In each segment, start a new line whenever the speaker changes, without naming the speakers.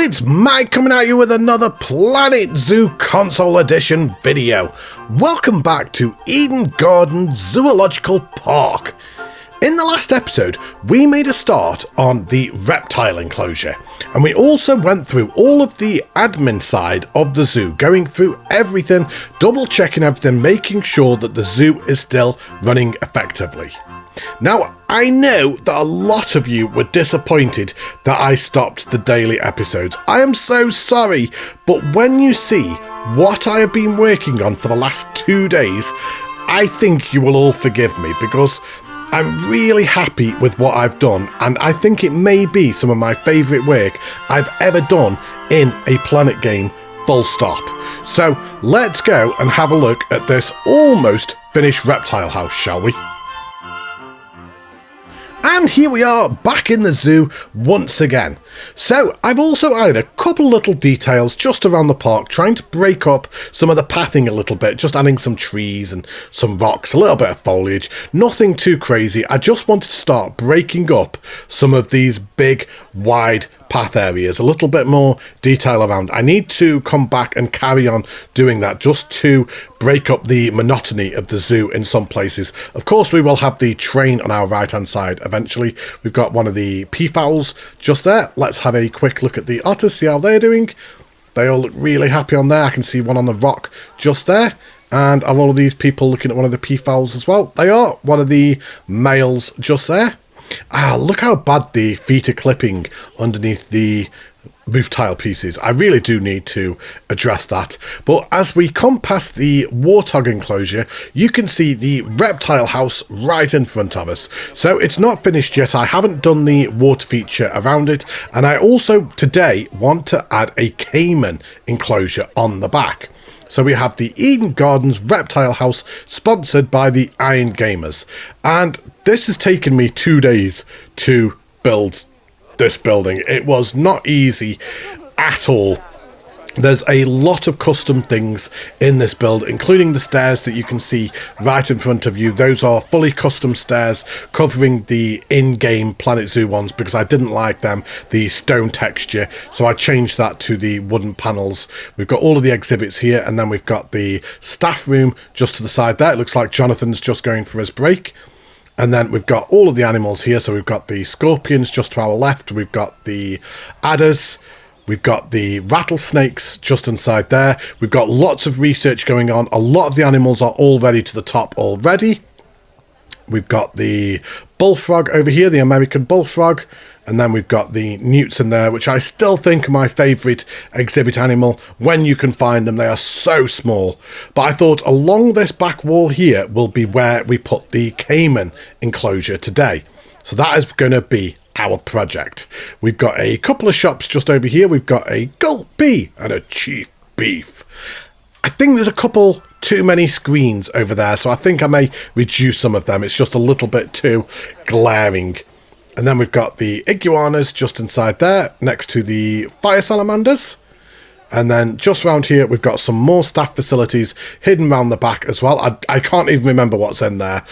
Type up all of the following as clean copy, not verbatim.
It's Mike coming at you with another Planet Zoo Console Edition video. Welcome back to Eden Garden Zoological Park. In the last episode, we made a start on the reptile enclosure, and we also went through all of the admin side of the zoo, going through everything, double checking everything, making sure that the zoo is still running effectively. Now, I know that a lot of you were disappointed that I stopped the daily episodes. I am so sorry, but when you see what I have been working on for the last 2 days, I think you will all forgive me, because I'm really happy with what I've done, and I think it may be some of my favourite work I've ever done in a Planet game, full stop. So let's go and have a look at this almost finished reptile house, shall we? And here we are back in the zoo once again. So I've also added a couple little details just around the park, trying to break up some of the pathing a little bit, just adding some trees and some rocks, a little bit of foliage, nothing too crazy. I just wanted to start breaking up some of these big wide path areas, a little bit more detail around. I need to come back and carry on doing that just to break up the monotony of the zoo in some places. Of course, we will have the train on our right hand side eventually. We've got one of the peafowls just there. Let's have a quick look at the otters, see how they're doing. They all look really happy on there. I can see one on the rock just there. And are all of these people looking at one of the peafowls as well? They are. One of the males just there. Ah, look how bad the feet are clipping underneath the roof tile pieces. I really do need to address that. But as we come past the warthog enclosure, you can see the reptile house right in front of us. So it's not finished yet. I haven't done the water feature around it. And I also today want to add a caiman enclosure on the back. So we have the Eden Gardens Reptile House, sponsored by the Iron Gamers. And this has taken me 2 days to build this building. It was not easy at all. There's a lot of custom things in this build, including the stairs that you can see right in front of you. Those are fully custom stairs covering the in-game Planet Zoo ones because I didn't like them, the stone texture, so I changed that to the wooden panels. We've got all of the exhibits here, and then we've got the staff room just to the side there. It looks like Jonathan's just going for his break. And then we've got all of the animals here. So we've got the scorpions just to our left. We've got the adders. We've got the rattlesnakes just inside there. We've got lots of research going on. A lot of the animals are already to the top already. We've got the bullfrog over here, the American bullfrog. And then we've got the newts in there, which I still think are my favourite exhibit animal when you can find them. They are so small. But I thought along this back wall here will be where we put the caiman enclosure today. So that is going to be our project. We've got a couple of shops just over here. We've got a gulpy and a chief beef. I think there's a couple too many screens over there, so I think I may reduce some of them. It's just a little bit too glaring. And then we've got the iguanas just inside there, next to the fire salamanders. And then just around here, we've got some more staff facilities hidden around the back as well. I can't even remember what's in there.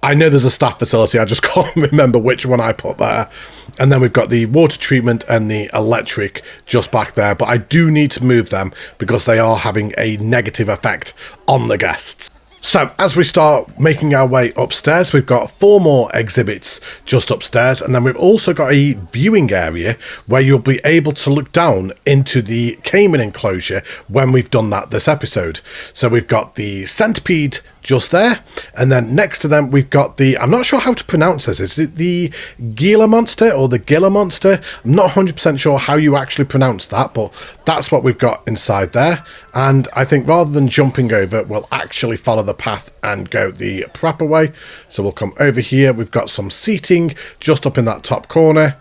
I know there's a staff facility, I just can't remember which one I put there. And then we've got the water treatment and the electric just back there. But I do need to move them because they are having a negative effect on the guests. So as we start making our way upstairs, we've got 4 more exhibits just upstairs, and then we've also got a viewing area where you'll be able to look down into the caiman enclosure when we've done that this episode. So we've got the centipede just there, and then next to them we've got the, I'm not sure how to pronounce this, is it the Gila monster or the Gila monster? I'm not 100% sure how you actually pronounce that, but that's what we've got inside there. And I think rather than jumping over, we'll actually follow the path and go the proper way. So we'll come over here, we've got some seating just up in that top corner,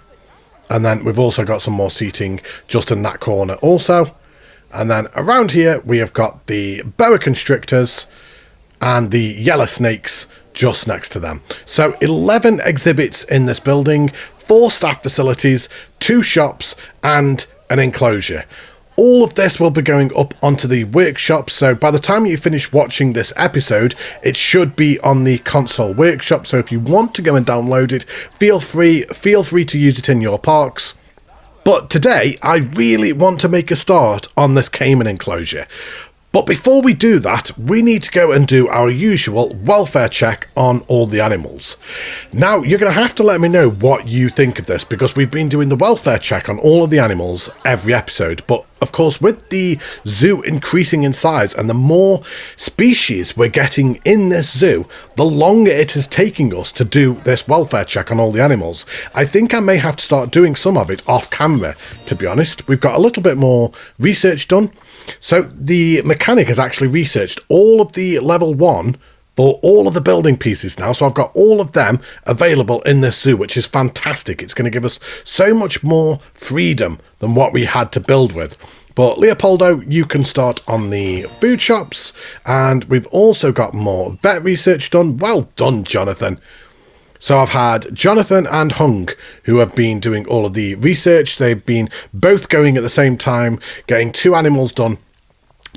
and then we've also got some more seating just in that corner also. And then around here we have got the boa constrictors and the yellow snakes just next to them. So 11 exhibits in this building, 4 staff facilities, 2 shops, and an enclosure. All of this will be going up onto the workshop, so by the time you finish watching this episode, it should be on the console workshop. So if you want to go and download it, feel free to use it in your parks. But today, I really want to make a start on this caiman enclosure. But before we do that, we need to go and do our usual welfare check on all the animals. Now, you're going to have to let me know what you think of this, because we've been doing the welfare check on all of the animals every episode. But of course, with the zoo increasing in size and the more species we're getting in this zoo, the longer it is taking us to do this welfare check on all the animals. I think I may have to start doing some of it off camera, to be honest. We've got a little bit more research done. So the mechanic has actually researched all of the level 1 for all of the building pieces now. So I've got all of them available in this zoo, which is fantastic. It's going to give us so much more freedom than what we had to build with. But Leopoldo, you can start on the food shops. And we've also got more vet research done. Well done, Jonathan. So I've had Jonathan and Hung, who have been doing all of the research. They've been both going at the same time, getting 2 animals done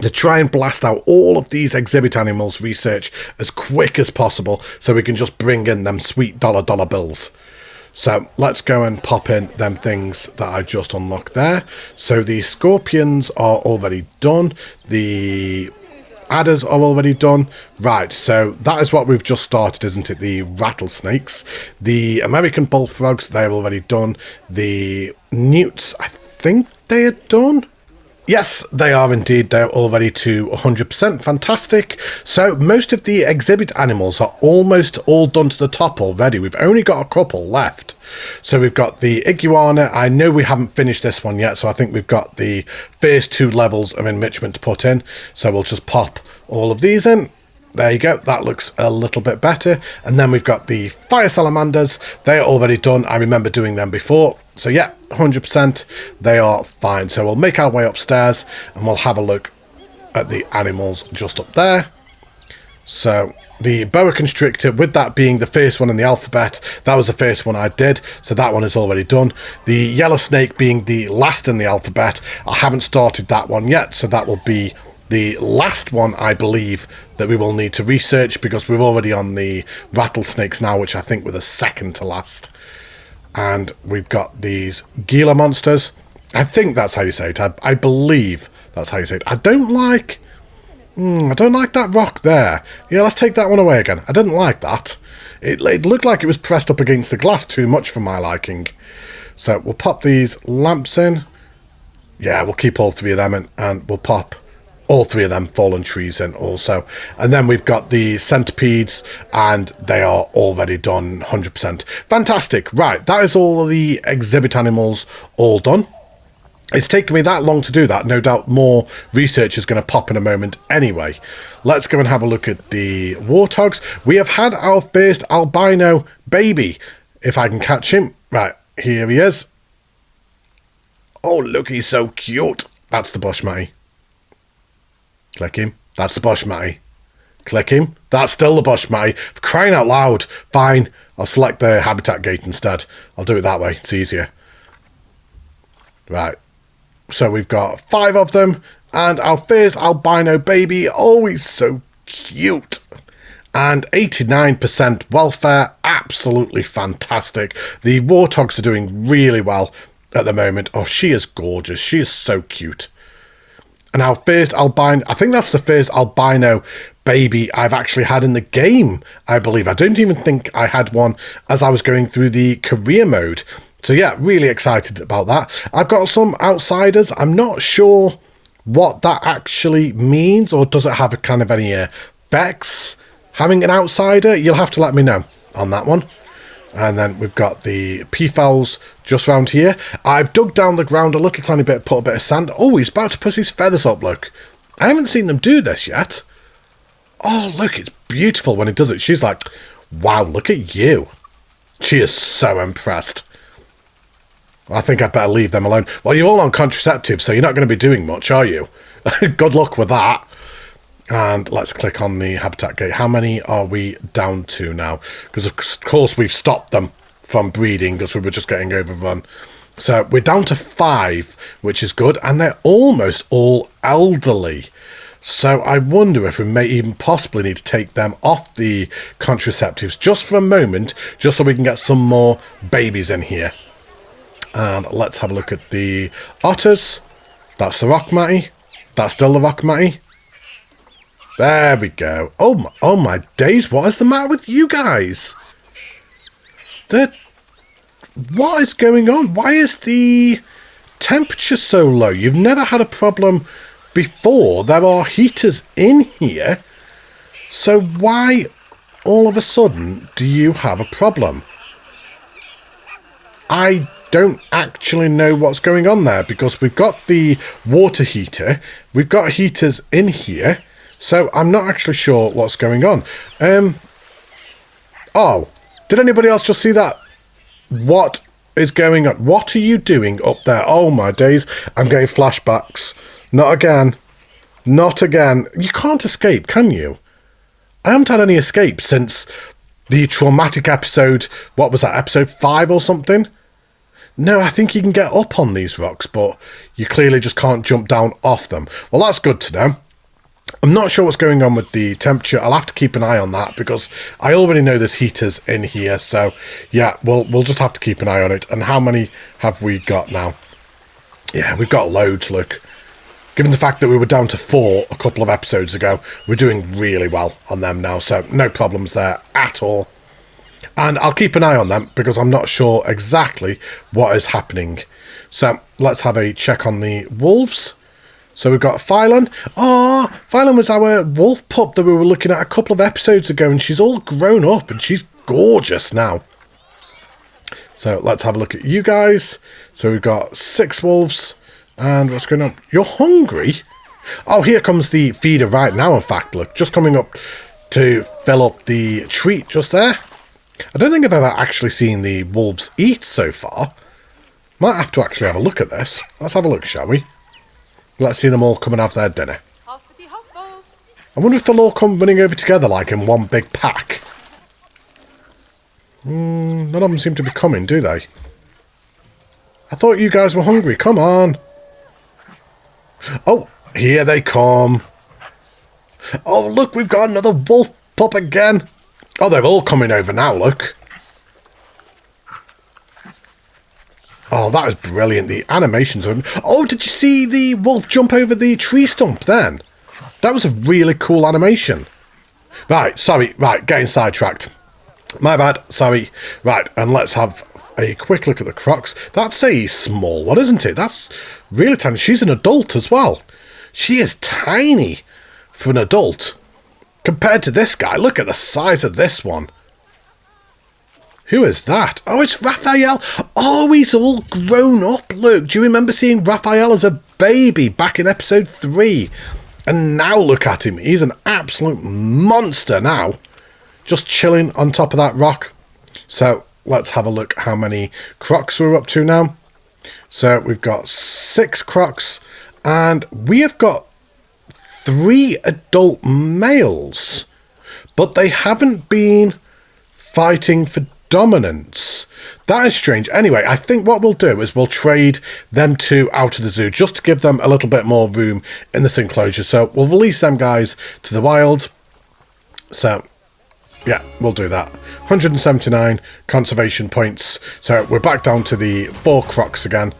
to try and blast out all of these exhibit animals research as quick as possible so we can just bring in them sweet dollar bills. So let's go and pop in them things that I just unlocked there. So the scorpions are already done. The adders are already done. Right, so that is what we've just started, isn't it? The rattlesnakes. The American bullfrogs, they're already done. The newts, I think they are done. Yes, they are indeed. They're already to 100%. Fantastic. So most of the exhibit animals are almost all done to the top already. We've only got a couple left. So we've got the iguana. I know we haven't finished this one yet, so I think we've got the first 2 levels of enrichment to put in. So we'll just pop all of these in. There you go, that looks a little bit better. And then we've got the fire salamanders. They are already done. I remember doing them before. So yeah, 100%, they are fine. So we'll make our way upstairs and we'll have a look at the animals just up there. So the boa constrictor, with that being the first one in the alphabet, that was the first one I did. So that one is already done. The yellow snake being the last in the alphabet, I haven't started that one yet. So that will be the last one, I believe, that we will need to research, because we're already on the rattlesnakes now, which I think were the second to last. And we've got these Gila monsters. I think that's how you say it. I believe that's how you say it. I don't like that rock there. Yeah, let's take that one away again. I didn't like that. It looked like it was pressed up against the glass too much for my liking. So we'll pop these lamps in. Yeah, we'll keep all 3 of them in, and we'll pop all 3 of them fallen trees in also. And then we've got the centipedes, and they are already done 100%. Fantastic. Right, that is all of the exhibit animals all done. It's taken me that long to do that. No doubt more research is going to pop in a moment anyway. Let's go and have a look at the warthogs. We have had our first albino baby, if I can catch him. Right, here he is. Oh, look, he's so cute. That's the bush, Matty. Click him. That's the bush, Matty. Click him. That's still the bush, Matty. For crying out loud. Fine. I'll select the habitat gate instead. I'll do it that way. It's easier. Right. So we've got 5 of them. And our first albino baby. Oh, he's so cute. And 89% welfare. Absolutely fantastic. The warthogs are doing really well at the moment. Oh, she is gorgeous. She is so cute. And our first albino, I think that's the first albino baby I've actually had in the game, I believe. I don't even think I had one as I was going through the career mode. So yeah, really excited about that. I've got some outsiders. I'm not sure what that actually means, or does it have a kind of any effects having an outsider? You'll have to let me know on that one. And then we've got the peafowls just round here. I've dug down the ground a little tiny bit, put a bit of sand. Oh, he's about to put his feathers up, look. I haven't seen them do this yet. Oh, look, it's beautiful when he does it. She's like, wow, look at you. She is so impressed. I think I'd better leave them alone. Well, you're all on contraceptives, so you're not going to be doing much, are you? Good luck with that. And let's click on the habitat gate. How many are we down to now? Because, of course, we've stopped them from breeding because we were just getting overrun. So we're down to 5, which is good. And they're almost all elderly. So I wonder if we may even possibly need to take them off the contraceptives just for a moment, just so we can get some more babies in here. And let's have a look at the otters. That's the rock, Matty. That's still the rock, Matty. There we go. Oh my days, what is the matter with you guys? What is going on? Why is the temperature so low? You've never had a problem before. There are heaters in here. So why all of a sudden do you have a problem? I don't actually know what's going on there, because we've got the water heater. We've got heaters in here. So I'm not actually sure what's going on. Oh, did anybody else just see that? What is going on? What are you doing up there? Oh my days, I'm getting flashbacks. Not again. Not again. You can't escape, can you? I haven't had any escape since the traumatic episode. What was that, episode 5 or something? No, I think you can get up on these rocks, but you clearly just can't jump down off them. Well, that's good to know. I'm not sure what's going on with the temperature. I'll have to keep an eye on that, because I already know there's heaters in here. So, yeah, we'll just have to keep an eye on it. And how many have we got now? Yeah, we've got loads, look. Given the fact that we were down to 4 a couple of episodes ago, we're doing really well on them now. So, no problems there at all. And I'll keep an eye on them, because I'm not sure exactly what is happening. So, let's have a check on the wolves. So we've got Phylan. Oh, Phylan was our wolf pup that we were looking at a couple of episodes ago, and she's all grown up and she's gorgeous now. So let's have a look at you guys. So we've got 6 wolves. And what's going on? You're hungry? Oh, here comes the feeder right now, in fact. Look, just coming up to fill up the treat just there. I don't think I've ever actually seen the wolves eat so far. Might have to actually have a look at this. Let's have a look, shall we? Let's see them all come and have their dinner. I wonder if they'll all come running over together like in one big pack. None of them seem to be coming, do they? I thought you guys were hungry. Come on. Oh, here they come. Oh, look, we've got another wolf pup again. Oh, they're all coming over now, look. Oh, that was brilliant. The animations of him. Oh, did you see the wolf jump over the tree stump then? That was a really cool animation. Right, sorry. Right, getting sidetracked. My bad. Sorry. Right, and let's have a quick look at the crocs. That's a small one, isn't it? That's really tiny. She's an adult as well. She is tiny for an adult. Compared to this guy, look at the size of this one. Who is that? Oh, it's Raphael. Oh, he's all grown up. Look, do you remember seeing Raphael as a baby back in episode 3? And now look at him. He's an absolute monster now. Just chilling on top of that rock. So let's have a look how many crocs we're up to now. So we've got 6 crocs. And we have got 3 adult males. But they haven't been fighting for dominance. That is strange. Anyway, I think what we'll do is we'll trade them 2 out of the zoo just to give them a little bit more room in this enclosure. So we'll release them guys to the wild. So yeah, we'll do that. 179 conservation points. So we're back down to the 4 crocs again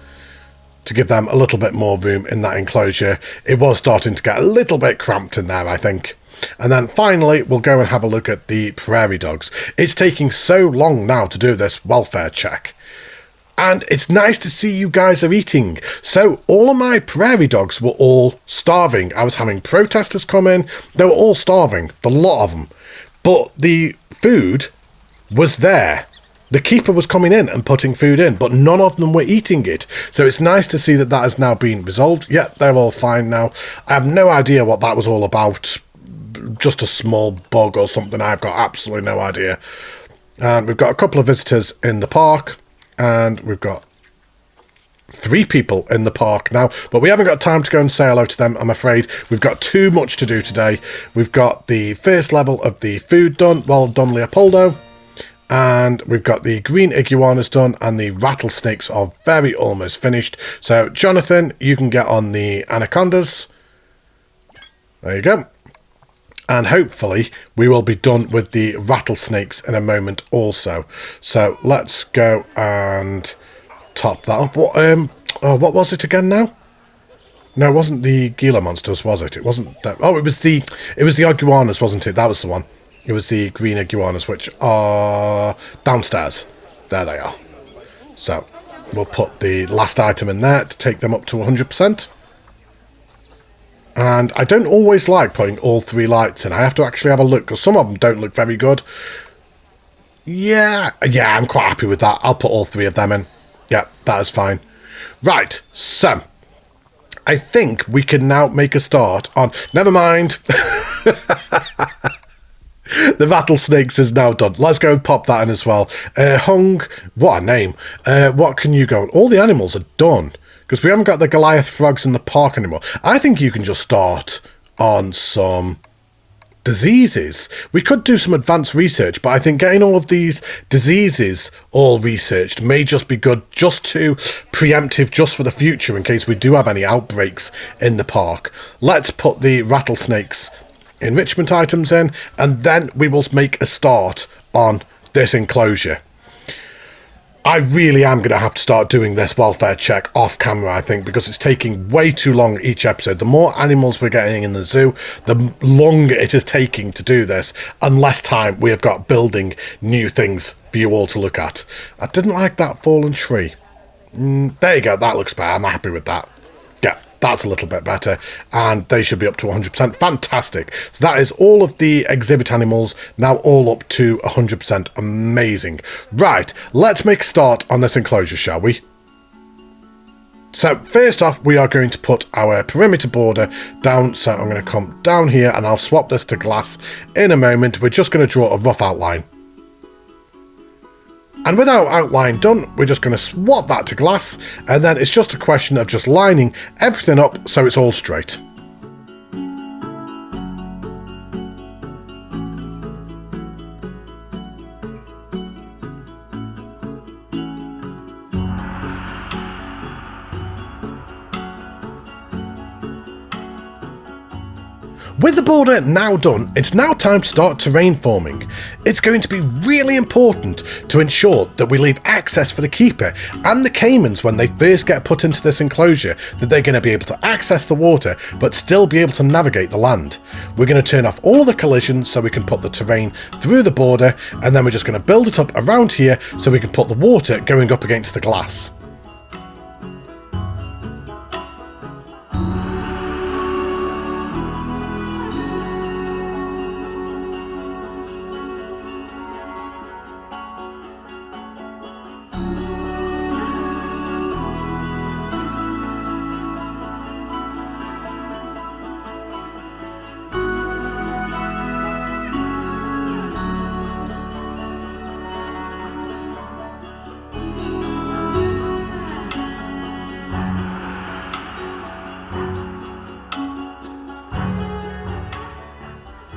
to give them a little bit more room in that enclosure. It was starting to get a little bit cramped in there, I think. And then finally, we'll go and have a look at the prairie dogs. It's taking so long now to do this welfare check. And it's nice to see you guys are eating. So all of my prairie dogs were all starving. I was having protesters come in. They were all starving, the lot of them. But the food was there. The keeper was coming in and putting food in, but none of them were eating it. So it's nice to see that that has now been resolved. Yeah, they're all fine now. I have no idea what that was all about. Just a small bug or something. I've got absolutely no idea. And we've got a couple of visitors in the park. And we've got 3 people in the park now. But we haven't got time to go and say hello to them, I'm afraid. We've got too much to do today. We've got the first level of the food done. Well done, Leopoldo. And we've got the green iguanas done. And the rattlesnakes are very almost finished. So, Jonathan, you can get on the anacondas. There you go. And hopefully we will be done with the rattlesnakes in a moment also. So let's go and top that up. What was it again now? No, it wasn't the Gila monsters, was it? It wasn't that. Oh, it was the iguanas, wasn't it? That was the one. It was the green iguanas, which are downstairs. There they are. So we'll put the last item in there to take them up to 100%. And I don't always like putting all 3 lights in. I have to actually have a look, because some of them don't look very good. Yeah, I'm quite happy with that. I'll put all 3 of them in. Yeah, that is fine. Right, so I think we can now make a start on... Never mind. The rattlesnakes is now done. Let's go and pop that in as well. Hung, what a name. What can you go on? All the animals are done, because we haven't got the Goliath frogs in the park anymore. I think you can just start on some diseases. We could do some advanced research, but I think getting all of these diseases all researched may just be good, just to preemptive, just for the future, in case we do have any outbreaks in the park. Let's put the rattlesnakes enrichment items in, and then we will make a start on this enclosure. I really am going to have to start doing this welfare check off camera, I think, because it's taking way too long each episode. The more animals we're getting in the zoo, the longer it is taking to do this, and less time we have got building new things for you all to look at. I didn't like that fallen tree. There you go, that looks better. I'm happy with that. Yeah, that's a little bit better, and they should be up to 100%. Fantastic. So that is all of the exhibit animals now all up to 100%. Amazing. Right, let's make a start on this enclosure, shall we? So first off, we are going to put our perimeter border down. So I'm going to come down here, and I'll swap this to glass in a moment. We're just going to draw a rough outline. And with our outline done, we're just going to swap that to glass, and then it's just a question of just lining everything up so it's all straight. With the border now done, it's now time to start terrain forming. It's going to be really important to ensure that we leave access for the keeper and the caimans when they first get put into this enclosure, that they're going to be able to access the water but still be able to navigate the land. We're going to turn off all the collisions so we can put the terrain through the border, and then we're just going to build it up around here so we can put the water going up against the glass.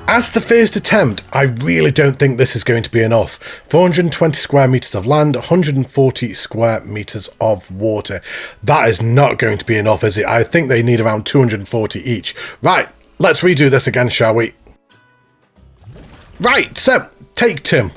As the first attempt, I really don't think this is going to be enough. 420 square metres of land, 140 square metres of water. That is not going to be enough, is it? I think they need around 240 each. Right, let's redo this again, shall we? Right, so, take 2.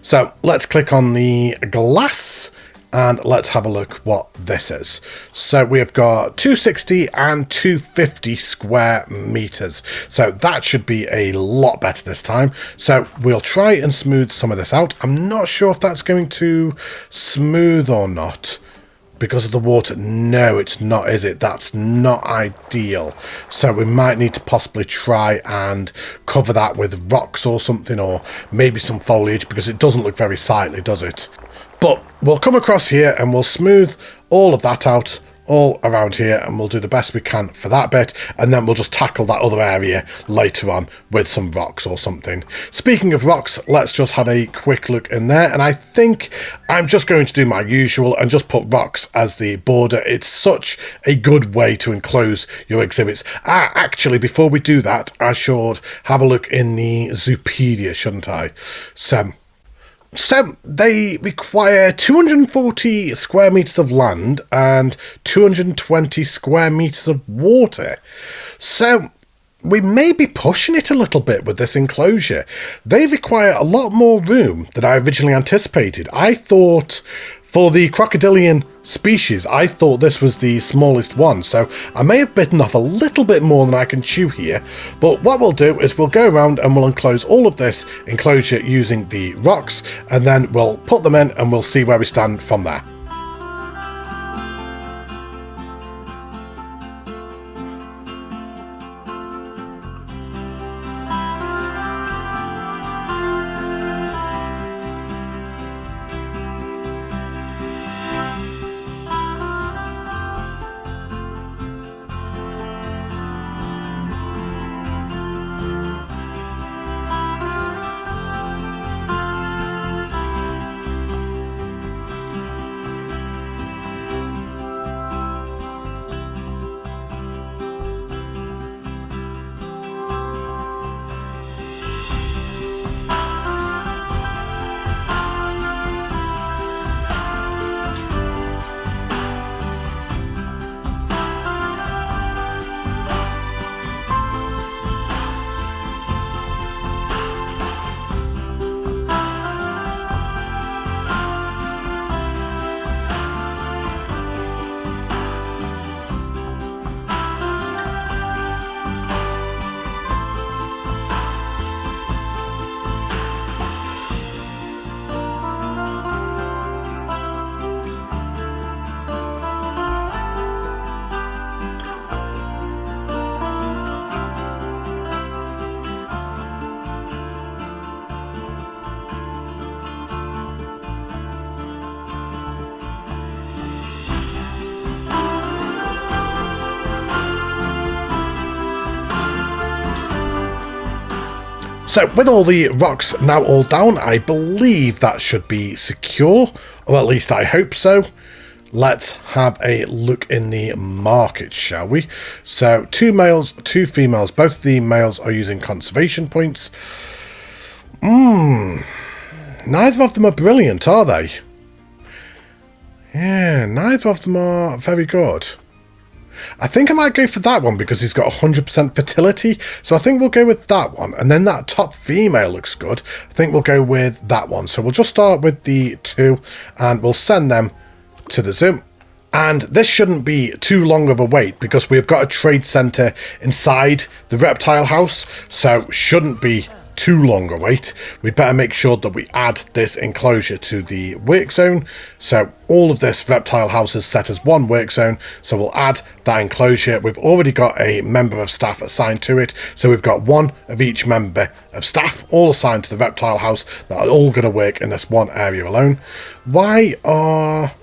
So, let's click on the glass, and let's have a look what this is. So we have got 260 and 250 square meters. So that should be a lot better this time. So we'll try and smooth some of this out. I'm not sure if that's going to smooth or not because of the water. No, it's not, is it? That's not ideal. So we might need to possibly try and cover that with rocks or something, or maybe some foliage, because it doesn't look very sightly, does it? But we'll come across here and we'll smooth all of that out all around here, and we'll do the best we can for that bit, and then we'll just tackle that other area later on with some rocks or something. Speaking of rocks, let's just have a quick look in there, and I think I'm just going to do my usual and just put rocks as the border. It's such a good way to enclose your exhibits. Actually, before we do that, I should have a look in the Zoopedia, shouldn't I? So they require 240 square metres of land and 220 square metres of water. So we may be pushing it a little bit with this enclosure. They require a lot more room than I originally anticipated. I thought for the Crocodilian species, I thought this was the smallest one, so I may have bitten off a little bit more than I can chew here, but what we'll do is we'll go around and we'll enclose all of this enclosure using the rocks, and then we'll put them in and we'll see where we stand from there. So with all the rocks now all down, I believe that should be secure, or at least I hope so. Let's have a look in the market, shall we? So 2 males, 2 females. Both the males are using conservation points. Neither of them are brilliant, are they? Yeah, neither of them are very good. I think I might go for that one because he's got 100% fertility. So I think we'll go with that one. And then that top female looks good. I think we'll go with that one. So we'll just start with the 2 and we'll send them to the zoo. And this shouldn't be too long of a wait because we've got a trade centre inside the reptile house. So shouldn't be too long a wait. We'd better make sure that we add this enclosure to the work zone. So all of this reptile house is set as one work zone, so we'll add that enclosure. We've already got a member of staff assigned to it, so we've got 1 of each member of staff all assigned to the reptile house that are all going to work in this one area alone. I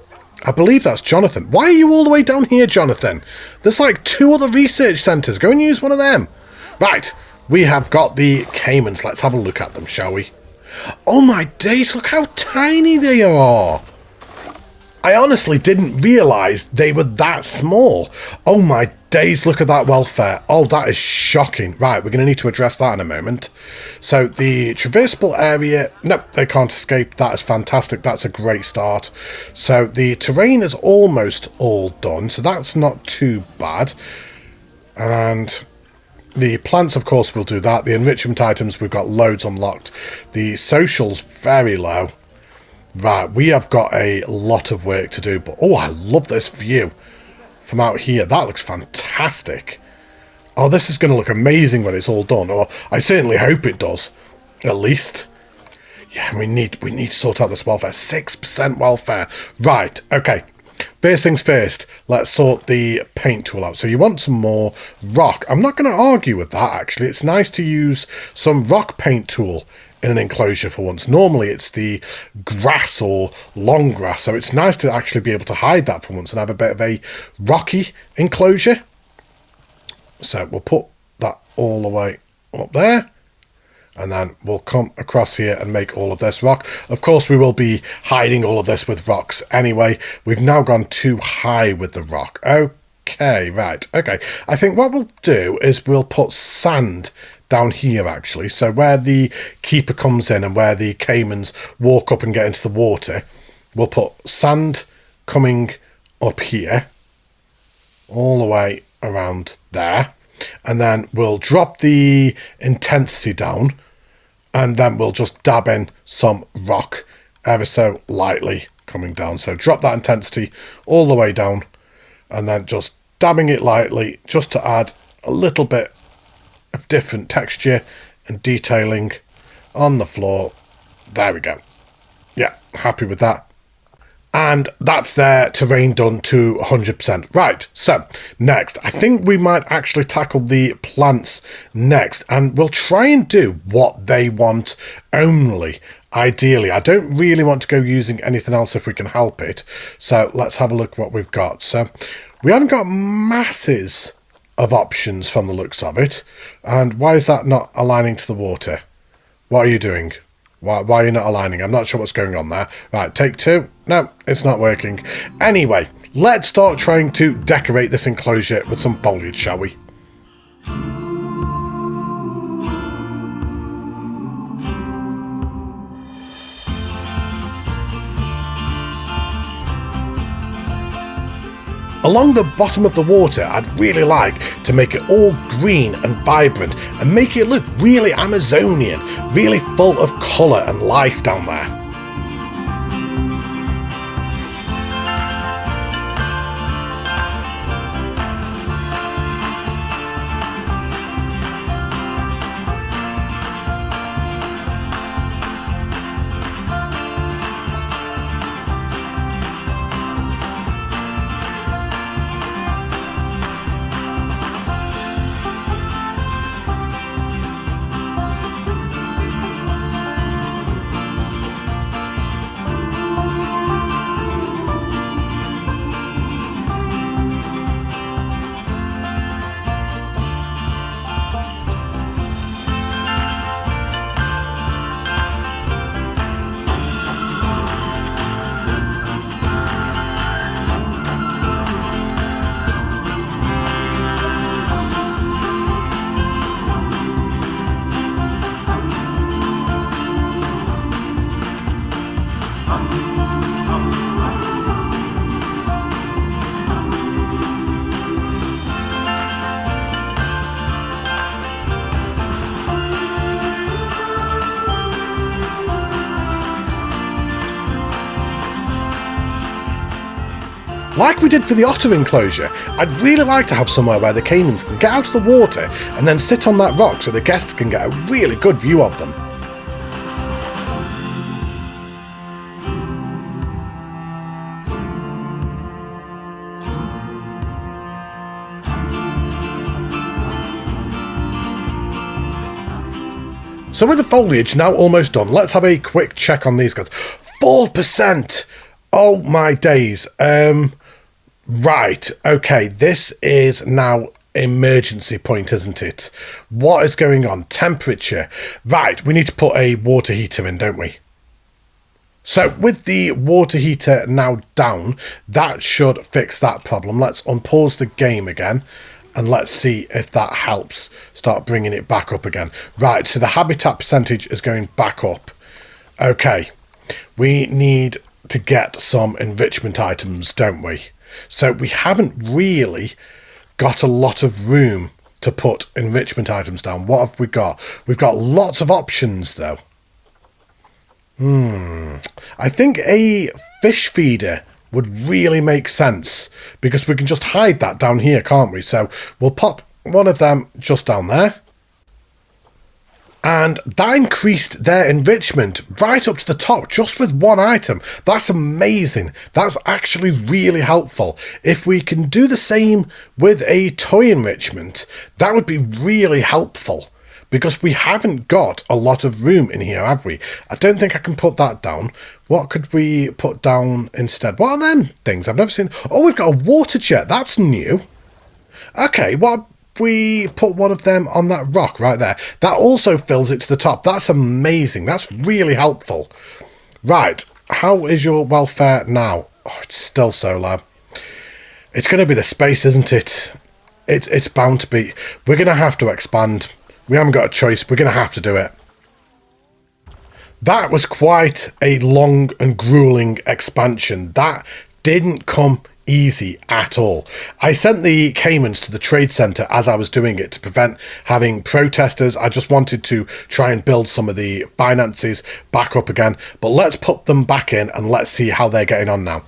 believe that's Jonathan. Why are you all the way down here, Jonathan? There's like 2 other research centres. Go and use one of them. Right. We have got the caimans. Let's have a look at them, shall we? Oh my days, look how tiny they are. I honestly didn't realise they were that small. Oh my days, look at that welfare. Oh, that is shocking. Right, we're going to need to address that in a moment. So the traversable area, nope, they can't escape. That is fantastic. That's a great start. So the terrain is almost all done, so that's not too bad. And the plants, of course, will do that. The enrichment items, we've got loads unlocked. The social's very low. Right, we have got a lot of work to do. But, oh, I love this view from out here. That looks fantastic. Oh, this is going to look amazing when it's all done. Or I certainly hope it does, at least. Yeah, we need to sort out this welfare. 6% welfare. Right, okay. First things first, let's sort the paint tool out. So you want some more rock. I'm not going to argue with that, actually. It's nice to use some rock paint tool in an enclosure for once. Normally it's the grass or long grass, so it's nice to actually be able to hide that for once and have a bit of a rocky enclosure. So we'll put that all the way up there. And then we'll come across here and make all of this rock. Of course, we will be hiding all of this with rocks anyway. We've now gone too high with the rock. Okay, right. Okay, I think what we'll do is we'll put sand down here, actually. So where the keeper comes in and where the caimans walk up and get into the water, we'll put sand coming up here, all the way around there. And then we'll drop the intensity down, and then we'll just dab in some rock ever so lightly, coming down. So drop that intensity all the way down, and then just dabbing it lightly just to add a little bit of different texture and detailing on the floor. There we go. Yeah, happy with that. And that's their terrain done to 100%. Right, so next, I think we might actually tackle the plants next, and we'll try and do what they want only, ideally. I don't really want to go using anything else if we can help it. So let's have a look what we've got. So we haven't got masses of options from the looks of it. And why is that not aligning to the water? What are you doing? Why are you not aligning? I'm not sure what's going on there. Right, take two. No, it's not working. Anyway, let's start trying to decorate this enclosure with some foliage, shall we? Along the bottom of the water, I'd really like to make it all green and vibrant and make it look really Amazonian, really full of colour and life down there. Like we did for the otter enclosure, I'd really like to have somewhere where the caimans can get out of the water and then sit on that rock so the guests can get a really good view of them. So with the foliage now almost done, let's have a quick check on these guys. 4%! Oh my days. Right, okay, this is now emergency point, isn't it? What is going on? Temperature. Right, we need to put a water heater in, don't we? So with the water heater now down, that should fix that problem. Let's unpause the game again and let's see if that helps start bringing it back up again. Right, so the habitat percentage is going back up. Okay, we need to get some enrichment items, don't we? So we haven't really got a lot of room to put enrichment items down. What have we got? We've got lots of options though. I think a fish feeder would really make sense because we can just hide that down here, can't we? So we'll pop one of them just down there. And that increased their enrichment right up to the top just with one item. That's amazing. That's actually really helpful. If we can do the same with a toy enrichment, that would be really helpful because we haven't got a lot of room in here, have we? I don't think I can put that down. What could we put down instead? What are them things? I've never seen. Oh, we've got a water jet. That's new. Okay, what we put one of them on that rock right there. That also fills it to the top. That's amazing. That's really helpful. Right, how is your welfare now? Oh, it's still so low. It's going to be the space, isn't it? It's bound to be. We're going to have to expand. We haven't got a choice. We're going to have to do it. That was quite a long and grueling expansion. That didn't come easy at all. I sent the Caimans to the trade centre as I was doing it to prevent having protesters. I just wanted to try and build some of the finances back up again. But let's put them back in and let's see how they're getting on now.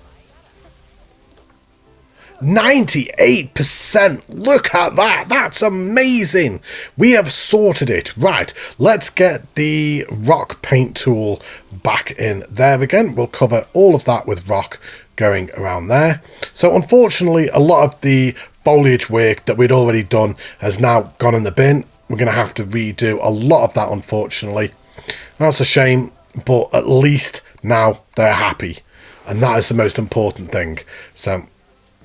98%! Look at that! That's amazing! We have sorted it. Right, let's get the rock paint tool back in there again. We'll cover all of that with rock going around there. So unfortunately, a lot of the foliage work that we'd already done has now gone in the bin. We're going to have to redo a lot of that, unfortunately. That's a shame, but at least now they're happy. And that is the most important thing. So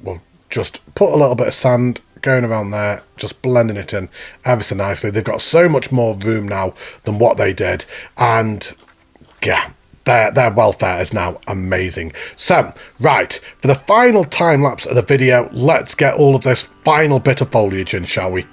we'll just put a little bit of sand going around there, just blending it in ever so nicely. They've got so much more room now than what they did. And yeah, their welfare is now amazing. So, right, for the final time lapse of the video, let's get all of this final bit of foliage in, shall we?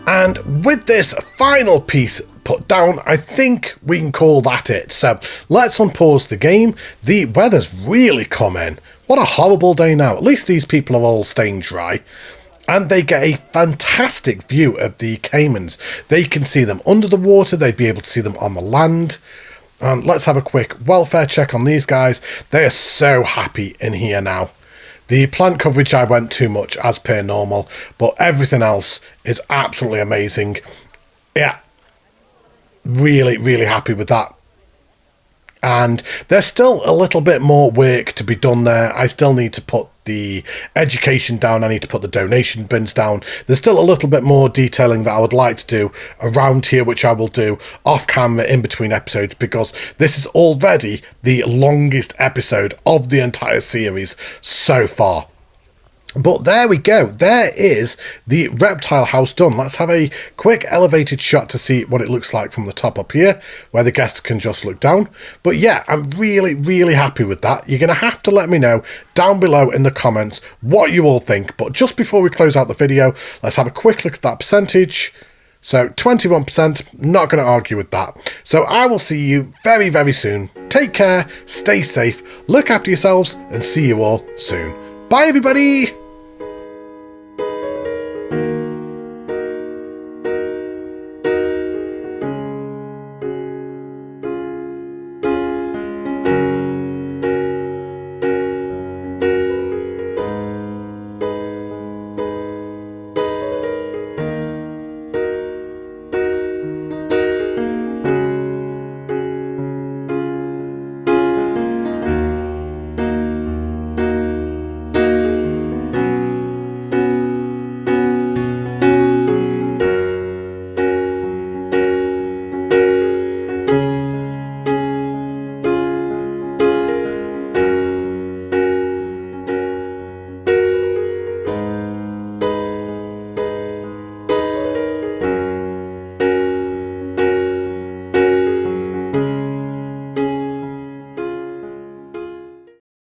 And with this final piece put down, I think we can call that it. So let's unpause the game. The weather's really come in. What a horrible day now. At least these people are all staying dry. And they get a fantastic view of the caimans. They can see them under the water. They'd be able to see them on the land. And let's have a quick welfare check on these guys. They are so happy in here now. The plant coverage I went too much as per normal, but everything else is absolutely amazing. Yeah, really, really happy with that. And there's still a little bit more work to be done there. I still need to put the education down. I need to put the donation bins down. There's still a little bit more detailing that I would like to do around here, which I will do off camera in between episodes, because this is already the longest episode of the entire series so far. But there we go. There is the reptile house done. Let's have a quick elevated shot to see what it looks like from the top up here, where the guests can just look down. But yeah, I'm really, really happy with that. You're going to have to let me know down below in the comments what you all think. But just before we close out the video, let's have a quick look at that percentage. So 21%, not going to argue with that. So I will see you very, very soon. Take care, stay safe, look after yourselves, and see you all soon. Bye, everybody!